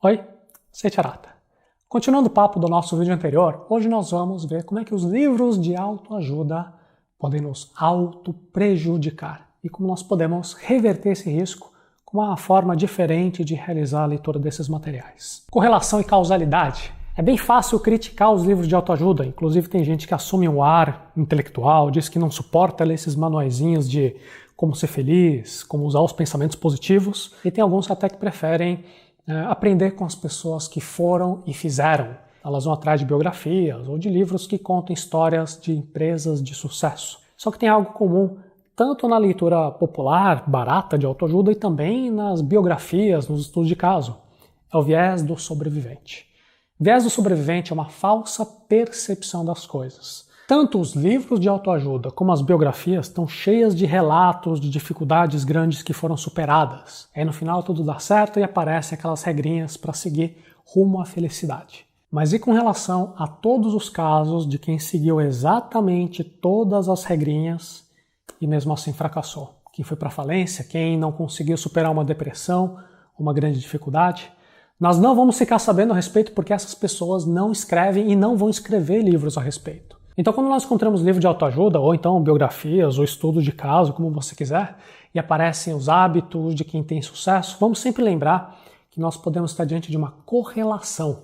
Oi, sei Charata. Continuando o papo do nosso vídeo anterior, hoje nós vamos ver como é que os livros de autoajuda podem nos auto-prejudicar e como nós podemos reverter esse risco com uma forma diferente de realizar a leitura desses materiais. Correlação e causalidade. É bem fácil criticar os livros de autoajuda, inclusive tem gente que assume um ar intelectual, diz que não suporta ler esses manuaizinhos de como ser feliz, como usar os pensamentos positivos, e tem alguns até que preferem aprender com as pessoas que foram e fizeram. Elas vão atrás de biografias ou de livros que contam histórias de empresas de sucesso. Só que tem algo comum, tanto na leitura popular, barata de autoajuda, e também nas biografias, nos estudos de caso. É o viés do sobrevivente. O viés do sobrevivente é uma falsa percepção das coisas. Tanto os livros de autoajuda como as biografias estão cheias de relatos de dificuldades grandes que foram superadas. Aí no final tudo dá certo e aparecem aquelas regrinhas para seguir rumo à felicidade. Mas e com relação a todos os casos de quem seguiu exatamente todas as regrinhas e mesmo assim fracassou? Quem foi para falência, quem não conseguiu superar uma depressão, uma grande dificuldade? Nós não vamos ficar sabendo a respeito porque essas pessoas não escrevem e não vão escrever livros a respeito. Então, quando nós encontramos livros de autoajuda, ou então biografias, ou estudos de caso, como você quiser, e aparecem os hábitos de quem tem sucesso, vamos sempre lembrar que nós podemos estar diante de uma correlação.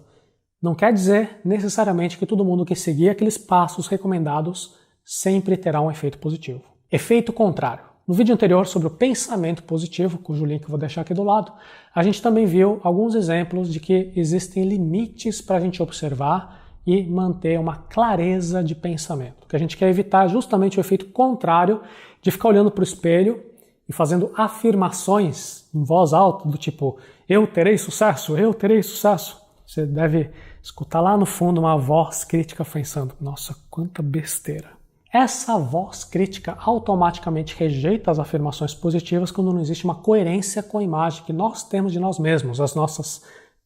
Não quer dizer necessariamente que todo mundo que seguir aqueles passos recomendados sempre terá um efeito positivo. Efeito contrário. No vídeo anterior sobre o pensamento positivo, cujo link eu vou deixar aqui do lado, a gente também viu alguns exemplos de que existem limites para a gente observar e manter uma clareza de pensamento. O que a gente quer evitar é justamente o efeito contrário de ficar olhando para o espelho e fazendo afirmações em voz alta do tipo eu terei sucesso, eu terei sucesso. Você deve escutar lá no fundo uma voz crítica pensando, nossa, quanta besteira. Essa voz crítica automaticamente rejeita as afirmações positivas quando não existe uma coerência com a imagem que nós temos de nós mesmos, as nossas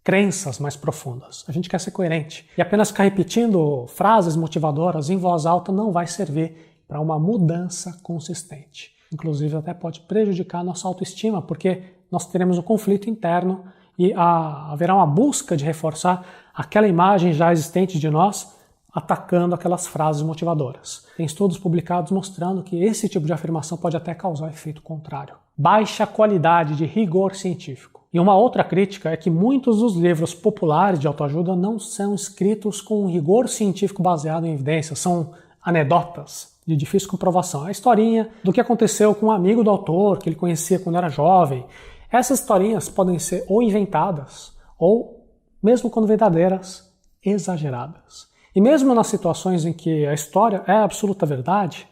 crenças mais profundas. A gente quer ser coerente. E apenas ficar repetindo frases motivadoras em voz alta não vai servir para uma mudança consistente. Inclusive até pode prejudicar a nossa autoestima, porque nós teremos um conflito interno e haverá uma busca de reforçar aquela imagem já existente de nós, atacando aquelas frases motivadoras. Tem estudos publicados mostrando que esse tipo de afirmação pode até causar efeito contrário. Baixa qualidade de rigor científico. E uma outra crítica é que muitos dos livros populares de autoajuda não são escritos com um rigor científico baseado em evidências, são anedotas de difícil comprovação. A historinha do que aconteceu com um amigo do autor, que ele conhecia quando era jovem. Essas historinhas podem ser ou inventadas, ou, mesmo quando verdadeiras, exageradas. E mesmo nas situações em que a história é a absoluta verdade,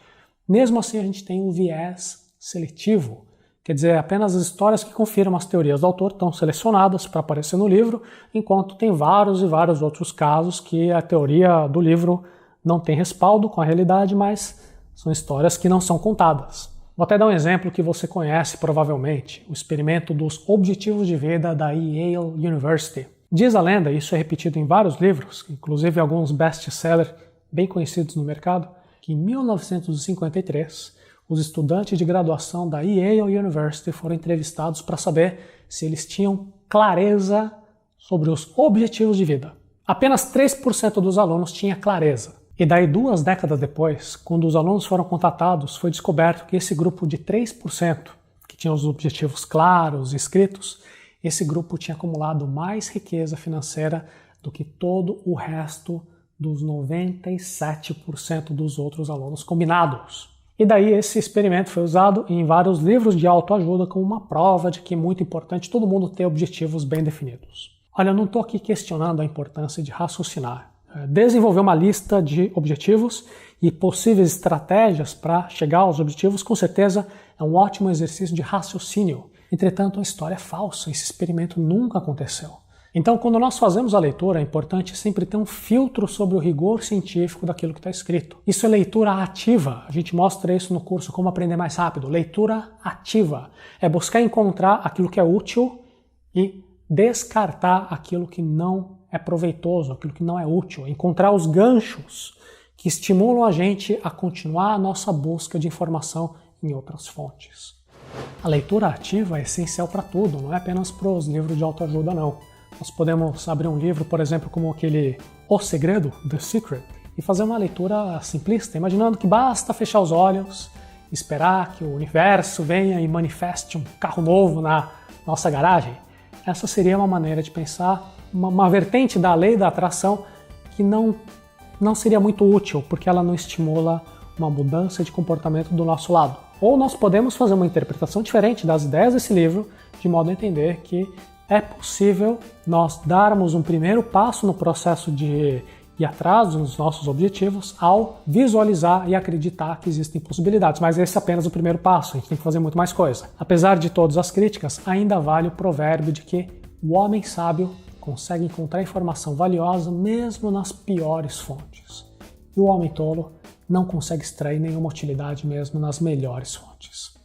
mesmo assim a gente tem um viés seletivo. Quer dizer, apenas as histórias que confirmam as teorias do autor estão selecionadas para aparecer no livro, enquanto tem vários e vários outros casos que a teoria do livro não tem respaldo com a realidade, mas são histórias que não são contadas. Vou até dar um exemplo que você conhece provavelmente, o experimento dos objetivos de vida da Yale University. Diz a lenda, e isso é repetido em vários livros, inclusive alguns best-sellers bem conhecidos no mercado, que em 1953 os estudantes de graduação da Yale University foram entrevistados para saber se eles tinham clareza sobre os objetivos de vida. Apenas 3% dos alunos tinha clareza. E daí 2 décadas depois, quando os alunos foram contatados, foi descoberto que esse grupo de 3%, que tinha os objetivos claros e escritos, esse grupo tinha acumulado mais riqueza financeira do que todo o resto dos 97% dos outros alunos combinados. E daí esse experimento foi usado em vários livros de autoajuda como uma prova de que é muito importante todo mundo ter objetivos bem definidos. Olha, eu não estou aqui questionando a importância de raciocinar. Desenvolver uma lista de objetivos e possíveis estratégias para chegar aos objetivos, com certeza é um ótimo exercício de raciocínio. Entretanto, a história é falsa, esse experimento nunca aconteceu. Então, quando nós fazemos a leitura, é importante sempre ter um filtro sobre o rigor científico daquilo que está escrito. Isso é leitura ativa. A gente mostra isso no curso Como Aprender Mais Rápido. Leitura ativa. É buscar encontrar aquilo que é útil e descartar aquilo que não é proveitoso, aquilo que não é útil. Encontrar os ganchos que estimulam a gente a continuar a nossa busca de informação em outras fontes. A leitura ativa é essencial para tudo, não é apenas para os livros de autoajuda, não. Nós podemos abrir um livro, por exemplo, como aquele O Segredo, The Secret, e fazer uma leitura simplista, imaginando que basta fechar os olhos, esperar que o universo venha e manifeste um carro novo na nossa garagem. Essa seria uma maneira de pensar, uma vertente da lei da atração que não seria muito útil, porque ela não estimula uma mudança de comportamento do nosso lado. Ou nós podemos fazer uma interpretação diferente das ideias desse livro, de modo a entender que é possível nós darmos um primeiro passo no processo de ir atrás dos nossos objetivos ao visualizar e acreditar que existem possibilidades. Mas esse é apenas o primeiro passo, a gente tem que fazer muito mais coisa. Apesar de todas as críticas, ainda vale o provérbio de que o homem sábio consegue encontrar informação valiosa mesmo nas piores fontes. E o homem tolo não consegue extrair nenhuma utilidade mesmo nas melhores fontes.